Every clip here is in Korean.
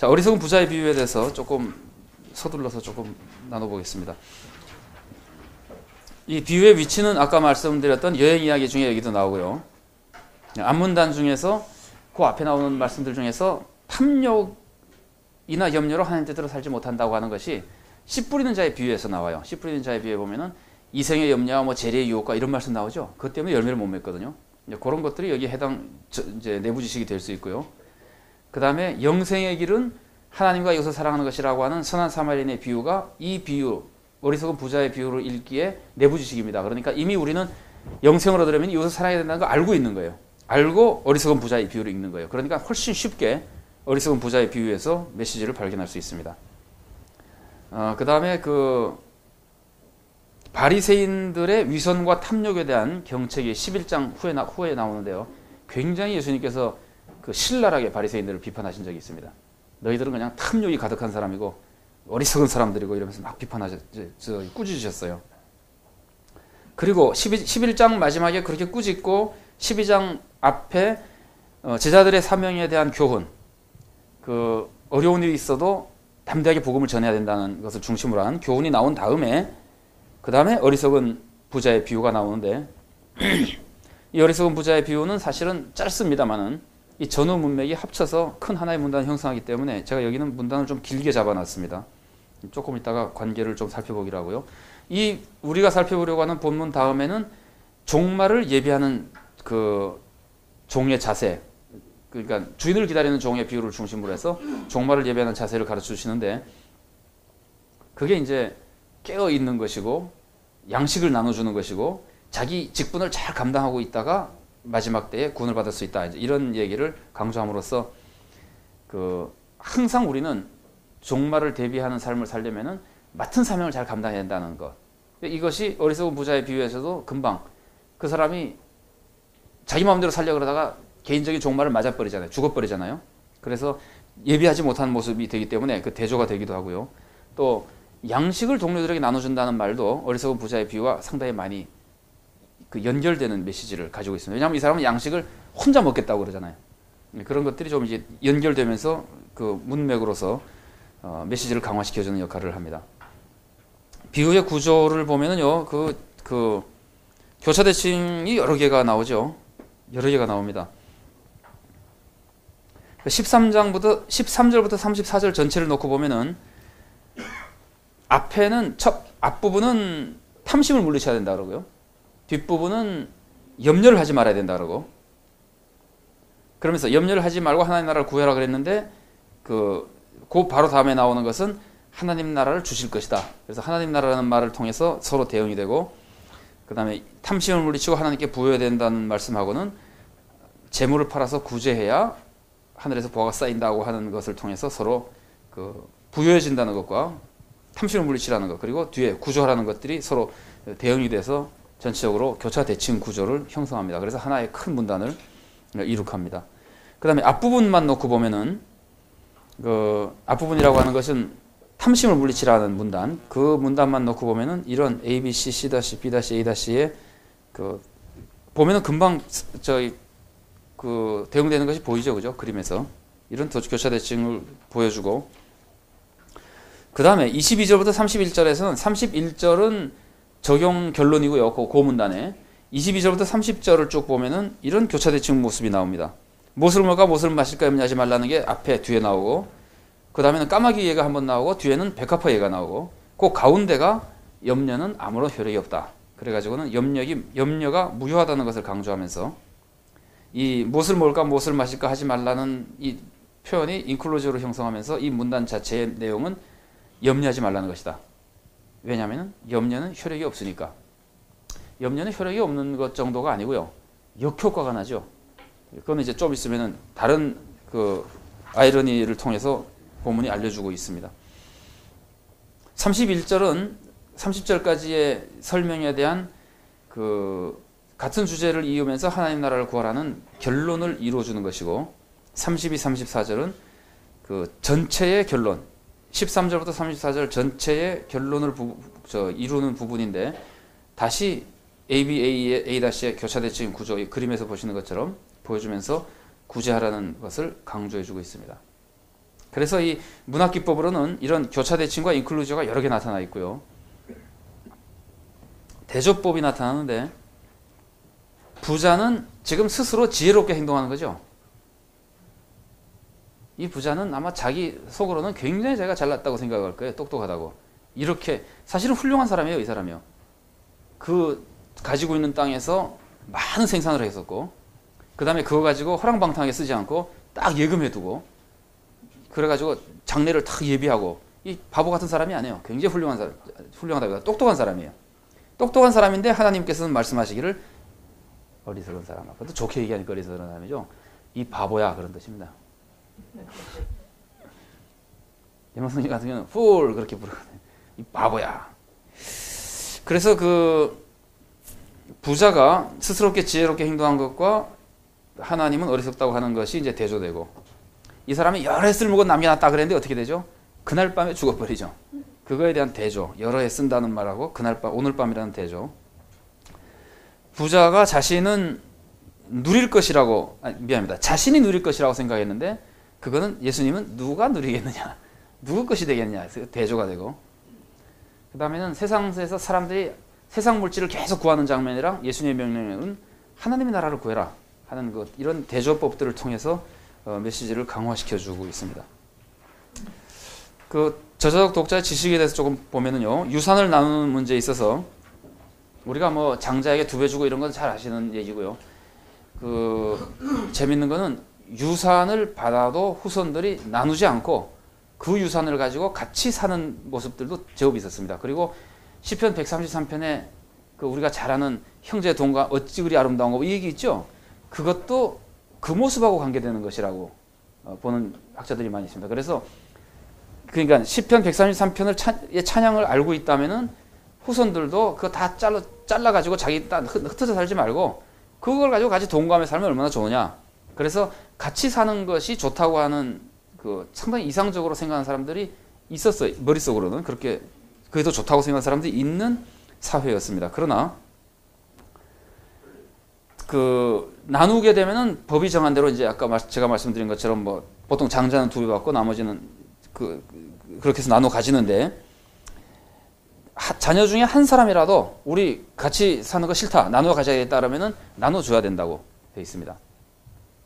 자, 어리석은 부자의 비유에 대해서 조금 서둘러서 조금 나눠보겠습니다. 이 비유의 위치는 아까 말씀드렸던 여행 이야기 중에 여기도 나오고요. 앞문단 중에서 그 앞에 나오는 말씀들 중에서 탐욕이나 염려로 하나님 뜻대로 살지 못한다고 하는 것이 씨 뿌리는 자의 비유에서 나와요. 씨 뿌리는 자의 비유에 보면은 이생의 염려와 뭐 재래의 유혹과 이런 말씀 나오죠. 그것 때문에 열매를 못 맺거든요. 그런 것들이 여기에 해당 이제 내부 지식이 될 수 있고요. 그 다음에 영생의 길은 하나님과 이웃을 사랑하는 것이라고 하는 선한 사마리아인의 비유가 이 비유, 어리석은 부자의 비유를 읽기에 내부 지식입니다. 그러니까 이미 우리는 영생을 얻으려면 이웃을 사랑해야 된다는 걸 알고 있는 거예요. 알고 어리석은 부자의 비유를 읽는 거예요. 그러니까 훨씬 쉽게 어리석은 부자의 비유에서 메시지를 발견할 수 있습니다. 그 다음에 그 바리새인들의 위선과 탐욕에 대한 경책이 11장 후에 나오는데요. 굉장히 예수님께서 그 신랄하게 바리새인들을 비판하신 적이 있습니다. 너희들은 그냥 탐욕이 가득한 사람이고 어리석은 사람들이고 이러면서 막 꾸짖으셨어요. 그리고 11장 마지막에 그렇게 꾸짖고 12장 앞에 제자들의 사명에 대한 교훈, 그 어려운 일이 있어도 담대하게 복음을 전해야 된다는 것을 중심으로 한 교훈이 나온 다음에 그 다음에 어리석은 부자의 비유가 나오는데 이 어리석은 부자의 비유는 사실은 짧습니다만은 이 전후 문맥이 합쳐서 큰 하나의 문단을 형성하기 때문에 제가 여기는 문단을 좀 길게 잡아놨습니다. 조금 이따가 관계를 좀 살펴보기로 하고요. 이 우리가 살펴보려고 하는 본문 다음에는 종말을 예비하는 그 종의 자세, 그러니까 주인을 기다리는 종의 비유를 중심으로 해서 종말을 예비하는 자세를 가르쳐 주시는데 그게 이제 깨어 있는 것이고 양식을 나눠주는 것이고 자기 직분을 잘 감당하고 있다가 마지막 때에 구원을 받을 수 있다. 이런 얘기를 강조함으로써 그 항상 우리는 종말을 대비하는 삶을 살려면은 맡은 사명을 잘 감당해야 된다는 것. 이것이 어리석은 부자의 비유에서도 금방 그 사람이 자기 마음대로 살려고 그러다가 개인적인 종말을 맞아버리잖아요. 죽어버리잖아요. 그래서 예비하지 못한 모습이 되기 때문에 그 대조가 되기도 하고요. 또 양식을 동료들에게 나눠준다는 말도 어리석은 부자의 비유와 상당히 많이 그 연결되는 메시지를 가지고 있습니다. 왜냐하면 이 사람은 양식을 혼자 먹겠다고 그러잖아요. 그런 것들이 좀 이제 연결되면서 그 문맥으로서 메시지를 강화시켜주는 역할을 합니다. 비유의 구조를 보면은요, 그 교차 대칭이 여러 개가 나오죠. 여러 개가 나옵니다. 13절부터 34절 전체를 놓고 보면은 앞에는 앞부분은 탐심을 물리쳐야 된다 그러고요. 뒷부분은 염려를 하지 말아야 된다 그러고 그러면서 염려를 하지 말고 하나님 나라를 구해라 그랬는데 그 바로 다음에 나오는 것은 하나님 나라를 주실 것이다. 그래서 하나님 나라라는 말을 통해서 서로 대응이 되고 그 다음에 탐심을 물리치고 하나님께 부여해야 된다는 말씀하고는 재물을 팔아서 구제해야 하늘에서 보화가 쌓인다고 하는 것을 통해서 서로 그 부여해진다는 것과 탐심을 물리치라는 것 그리고 뒤에 구조하라는 것들이 서로 대응이 돼서 전체적으로 교차 대칭 구조를 형성합니다. 그래서 하나의 큰 문단을 이룩합니다. 그 다음에 앞부분만 놓고 보면은 그 앞부분이라고 하는 것은 탐심을 물리치라는 문단, 그 문단만 놓고 보면은 이런 A, B, C, C, B, A-의 그 보면은 금방 그 대응되는 것이 보이죠, 그죠? 그림에서 이런 교차 대칭을 보여주고 그 다음에 22절부터 31절에서는 31절은 적용 결론이고요. 그 문단에 22절부터 30절을 쭉 보면은 이런 교차 대칭 모습이 나옵니다. 무엇을 먹을까 무엇을 마실까 염려하지 말라는 게 앞에 뒤에 나오고 그 다음에는 까마귀 예가 한번 나오고 뒤에는 백합화 예가 나오고 그 가운데가 염려는 아무런 효력이 없다. 그래가지고는 염려가 무효하다는 것을 강조하면서 이 무엇을 먹을까 무엇을 마실까 하지 말라는 이 표현이 인클로즈로 형성하면서 이 문단 자체의 내용은 염려하지 말라는 것이다. 왜냐하면 염려는 효력이 없으니까. 염려는 효력이 없는 것 정도가 아니고요. 역효과가 나죠. 그건 이제 좀 있으면은 다른 그 아이러니를 통해서 본문이 알려주고 있습니다. 31절은 30절까지의 설명에 대한 그 같은 주제를 이으면서 하나님 나라를 구하라는 결론을 이루어주는 것이고 32, 34절은 그 전체의 결론 13절부터 34절 전체의 결론을 이루는 부분인데 다시 ABA의 A-의 교차대칭 구조 이 그림에서 보시는 것처럼 보여주면서 구제하라는 것을 강조해주고 있습니다. 그래서 이 문학기법으로는 이런 교차대칭과 인클루저가 여러 개 나타나 있고요. 대조법이 나타나는데 부자는 지금 스스로 지혜롭게 행동하는 거죠. 이 부자는 아마 자기 속으로는 굉장히 자기가 잘났다고 생각할 거예요. 똑똑하다고. 이렇게 사실은 훌륭한 사람이에요. 이 사람이요. 그 가지고 있는 땅에서 많은 생산을 했었고 그 다음에 그거 가지고 허랑방탕하게 쓰지 않고 딱 예금해두고 그래가지고 장래를 딱 예비하고 이 바보 같은 사람이 아니에요. 굉장히 훌륭하다기보다 똑똑한 사람이에요. 똑똑한 사람인데 하나님께서는 말씀하시기를 어리석은 사람 앞에도 좋게 얘기하니까 어리석은 사람이죠. 이 바보야 그런 뜻입니다. 예마선님 같은 경우는 fool 그렇게 부르거든요. 이 바보야. 그래서 그 부자가 스스롭게 지혜롭게 행동한 것과 하나님은 어리석다고 하는 것이 이제 대조되고 이 사람이 여러 해 쓸모가 남겨놨다 그랬는데 어떻게 되죠? 그날 밤에 죽어버리죠. 그거에 대한 대조. 여러 해 쓴다는 말하고 그날 밤, 오늘 밤이라는 대조. 부자가 자신은 누릴 것이라고 미안합니다. 자신이 누릴 것이라고 생각했는데 그거는 예수님은 누가 누리겠느냐? 누구 것이 되겠냐? 대조가 되고 그 다음에는 세상에서 사람들이 세상 물질을 계속 구하는 장면이랑 예수님의 명령은 하나님의 나라를 구해라 하는 것 이런 대조법들을 통해서 메시지를 강화시켜주고 있습니다. 그 저자적 독자의 지식에 대해서 조금 보면은요 유산을 나누는 문제에 있어서 우리가 뭐 장자에게 2배 주고 이런 건 잘 아시는 얘기고요. 그 재밌는 거는 유산을 받아도 후손들이 나누지 않고 그 유산을 가지고 같이 사는 모습들도 제법 있었습니다. 그리고 시편 133편에 그 우리가 잘 아는 형제 동거 어찌 그리 아름다운 거 이 얘기 있죠. 그것도 그 모습하고 관계되는 것이라고 보는 학자들이 많이 있습니다. 그래서 그러니까 시편 133편을 찬양을 알고 있다면은 후손들도 그거 다 잘라 가지고 자기 딱 흩어져 살지 말고 그걸 가지고 같이 동거하며 살면 얼마나 좋으냐. 그래서 같이 사는 것이 좋다고 하는 그 상당히 이상적으로 생각하는 사람들이 있었어요. 머릿속으로는 그렇게 그게 더 좋다고 생각하는 사람들이 있는 사회였습니다. 그러나 그 나누게 되면은 법이 정한 대로 이제 아까 제가 말씀드린 것처럼 뭐 보통 장자는 2배 받고 나머지는 그렇게 해서 나눠 가지는데 자녀 중에 한 사람이라도 우리 같이 사는 거 싫다 나눠 가져야겠다 그러면은 나눠 줘야 된다고 돼 있습니다.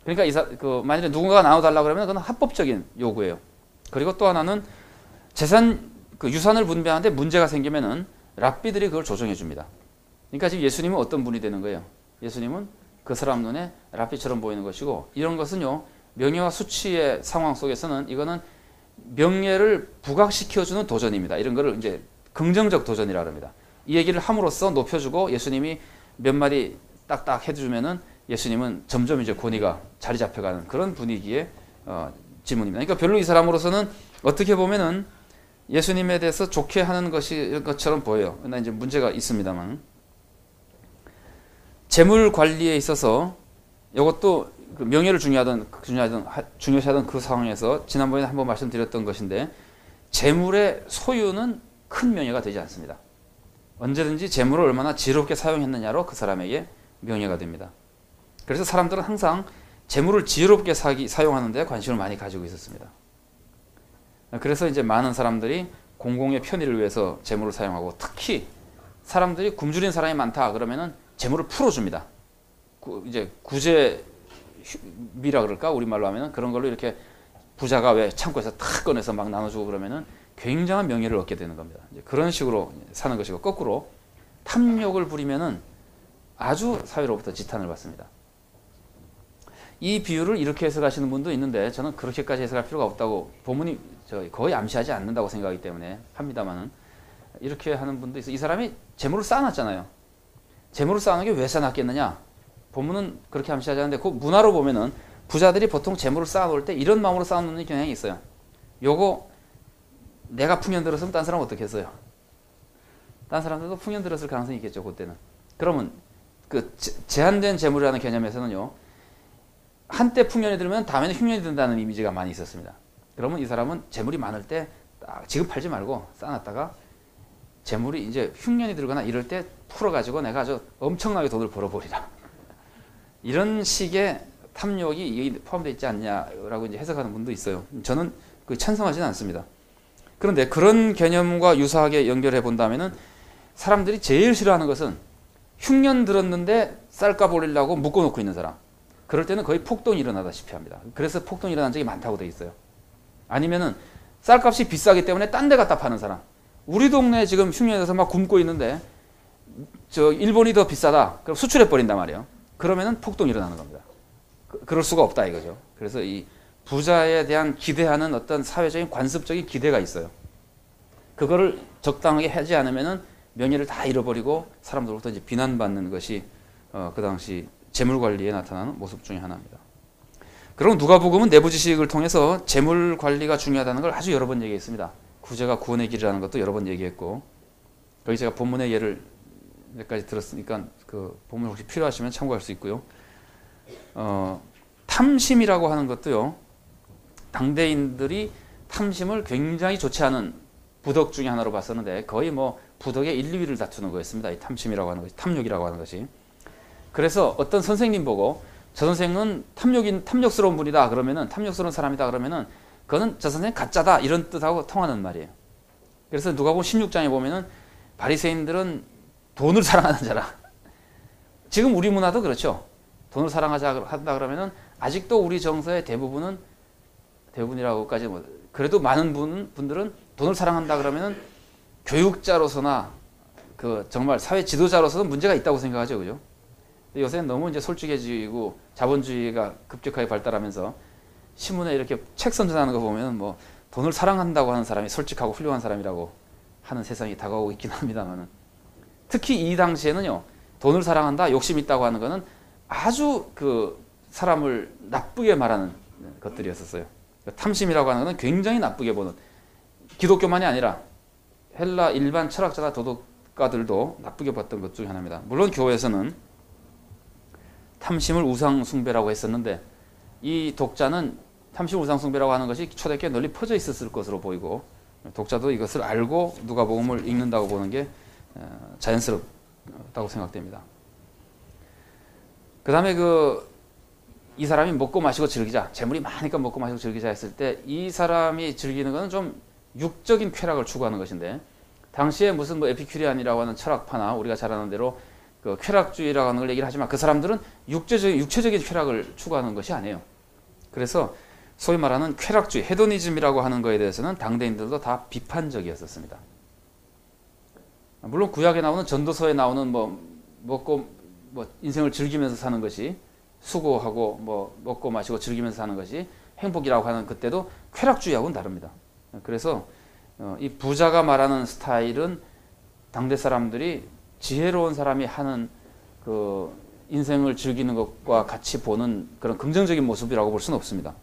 그러니까 만일에 누군가가 나눠 달라 그러면 그건 합법적인 요구예요. 그리고 또 하나는 유산을 분배하는데 문제가 생기면은 랍비들이 그걸 조정해 줍니다. 그러니까 지금 예수님은 어떤 분이 되는 거예요? 예수님은 그 사람 눈에 랍비처럼 보이는 것이고 이런 것은요 명예와 수치의 상황 속에서는 이거는 명예를 부각시켜주는 도전입니다. 이런 거를 이제 긍정적 도전이라고 합니다. 이 얘기를 함으로써 높여주고 예수님이 몇 마디 딱딱 해주면은 예수님은 점점 이제 권위가 자리 잡혀가는 그런 분위기의 지문입니다. 그러니까 별로 이 사람으로서는 어떻게 보면은 예수님에 대해서 좋게 하는 것처럼 보여요. 그러나 이제 문제가 있습니다만 재물 관리에 있어서 이것도 명예를 중요시하던 그 상황에서 지난번에 한번 말씀드렸던 것인데 재물의 소유는 큰 명예가 되지 않습니다. 언제든지 재물을 얼마나 지혜롭게 사용했느냐로 그 사람에게 명예가 됩니다. 그래서 사람들은 항상 재물을 지혜롭게 사용하는 데 관심을 많이 가지고 있었습니다. 그래서 이제 많은 사람들이 공공의 편의를 위해서 재물을 사용하고 특히 사람들이 굶주린 사람이 많다 그러면은 재물을 풀어줍니다. 이제 구제미라 그럴까 우리말로 하면은 그런 걸로 이렇게 부자가 왜 창고에서 탁 꺼내서 막 나눠주고 그러면은 굉장한 명예를 얻게 되는 겁니다. 이제 그런 식으로 사는 것이고 거꾸로 탐욕을 부리면은 아주 사회로부터 지탄을 받습니다. 이 비유를 이렇게 해석하시는 분도 있는데 저는 그렇게까지 해석할 필요가 없다고 본문이 거의 암시하지 않는다고 생각하기 때문에 합니다만은 이렇게 하는 분도 있어요. 이 사람이 재물을 쌓아놨잖아요. 재물을 쌓아놓은 게 왜 쌓아놨겠느냐? 본문은 그렇게 암시하지 않는데 그 문화로 보면은 부자들이 보통 재물을 쌓아놓을 때 이런 마음으로 쌓아놓는 경향이 있어요. 요거 내가 풍년 들었으면 딴 사람은 어떻게 했어요? 딴 사람들도 풍년 들었을 가능성이 있겠죠. 그때는. 그러면 그 제한된 재물이라는 개념에서는요. 한때 풍년이 들면 다음에는 흉년이 든다는 이미지가 많이 있었습니다. 그러면 이 사람은 재물이 많을 때 지금 팔지 말고 쌓아놨다가 재물이 이제 흉년이 들거나 이럴 때 풀어가지고 내가 아주 엄청나게 돈을 벌어버리라. 이런 식의 탐욕이 포함되어 있지 않냐라고 이제 해석하는 분도 있어요. 저는 찬성하지는 않습니다. 그런데 그런 개념과 유사하게 연결해 본다면은 사람들이 제일 싫어하는 것은 흉년 들었는데 쌀값 올리려고 묶어놓고 있는 사람. 그럴 때는 거의 폭동이 일어나다시피 합니다. 그래서 폭동이 일어난 적이 많다고 되어 있어요. 아니면은 쌀값이 비싸기 때문에 딴 데 갖다 파는 사람. 우리 동네에 지금 흉년에서 막 굶고 있는데 저 일본이 더 비싸다. 그럼 수출해 버린단 말이에요. 그러면은 폭동이 일어나는 겁니다. 그럴 수가 없다 이거죠. 그래서 이 부자에 대한 기대하는 어떤 사회적인 관습적인 기대가 있어요. 그거를 적당하게 하지 않으면은 명예를 다 잃어버리고 사람들로부터 이제 비난받는 것이 그 당시 재물 관리에 나타나는 모습 중에 하나입니다. 그럼 누가복음은 내부 지식을 통해서 재물 관리가 중요하다는 걸 아주 여러 번 얘기했습니다. 구제가 구원의 길이라는 것도 여러 번 얘기했고, 여기 제가 본문의 예를 몇 가지 들었으니까 그 본문 혹시 필요하시면 참고할 수 있고요. 탐심이라고 하는 것도요, 당대인들이 탐심을 굉장히 좋지 않은 부덕 중에 하나로 봤었는데 거의 뭐 부덕의 1, 2위를 다투는 거였습니다. 이 탐심이라고 하는 것이, 탐욕이라고 하는 것이. 그래서 어떤 선생님 보고 저 선생은 탐욕스러운 분이다 그러면은, 탐욕스러운 사람이다 그러면은 그거는 저 선생 가짜다 이런 뜻하고 통하는 말이에요. 그래서 누가복음 16장에 보면은 바리새인들은 돈을 사랑하는 자라. 지금 우리 문화도 그렇죠. 돈을 사랑하자 한다 그러면은 아직도 우리 정서의 대부분이라고까지 뭐 그래도 많은 분들은 돈을 사랑한다 그러면은 교육자로서나 그 정말 사회 지도자로서는 문제가 있다고 생각하죠, 그죠? 요새는 너무 이제 솔직해지고 자본주의가 급격하게 발달하면서 신문에 이렇게 책 선전하는 거 보면 뭐 돈을 사랑한다고 하는 사람이 솔직하고 훌륭한 사람이라고 하는 세상이 다가오고 있긴 합니다만은, 특히 이 당시에는요, 돈을 사랑한다, 욕심 있다고 하는 거는 아주 그 사람을 나쁘게 말하는 것들이었었어요. 탐심이라고 하는 것은 굉장히 나쁘게 보는, 기독교만이 아니라 헬라 일반 철학자나 도덕가들도 나쁘게 봤던 것 중에 하나입니다. 물론 교회에서는 탐심을 우상숭배라고 했었는데 이 독자는 탐심 우상숭배라고 하는 것이 초대교회에 널리 퍼져 있었을 것으로 보이고, 독자도 이것을 알고 누가복음을 읽는다고 보는 게 자연스럽다고 생각됩니다. 그 다음에 이 사람이 먹고 마시고 즐기자, 재물이 많으니까 먹고 마시고 즐기자 했을 때 이 사람이 즐기는 것은 좀 육적인 쾌락을 추구하는 것인데, 당시에 무슨 뭐 에피큐리안이라고 하는 철학파나 우리가 잘 아는 대로 그 쾌락주의라고 하는 걸 얘기를 하지만 그 사람들은 육체적인 쾌락을 추구하는 것이 아니에요. 그래서 소위 말하는 쾌락주의, 헤도니즘이라고 하는 거에 대해서는 당대인들도 다 비판적이었었습니다. 물론 구약에 나오는 전도서에 나오는 먹고 인생을 즐기면서 사는 것이, 수고하고 먹고 마시고 즐기면서 사는 것이 행복이라고 하는 그때도 쾌락주의하고는 다릅니다. 그래서 이 부자가 말하는 스타일은 당대 사람들이 지혜로운 사람이 하는 그 인생을 즐기는 것과 같이 보는 그런 긍정적인 모습이라고 볼 수는 없습니다.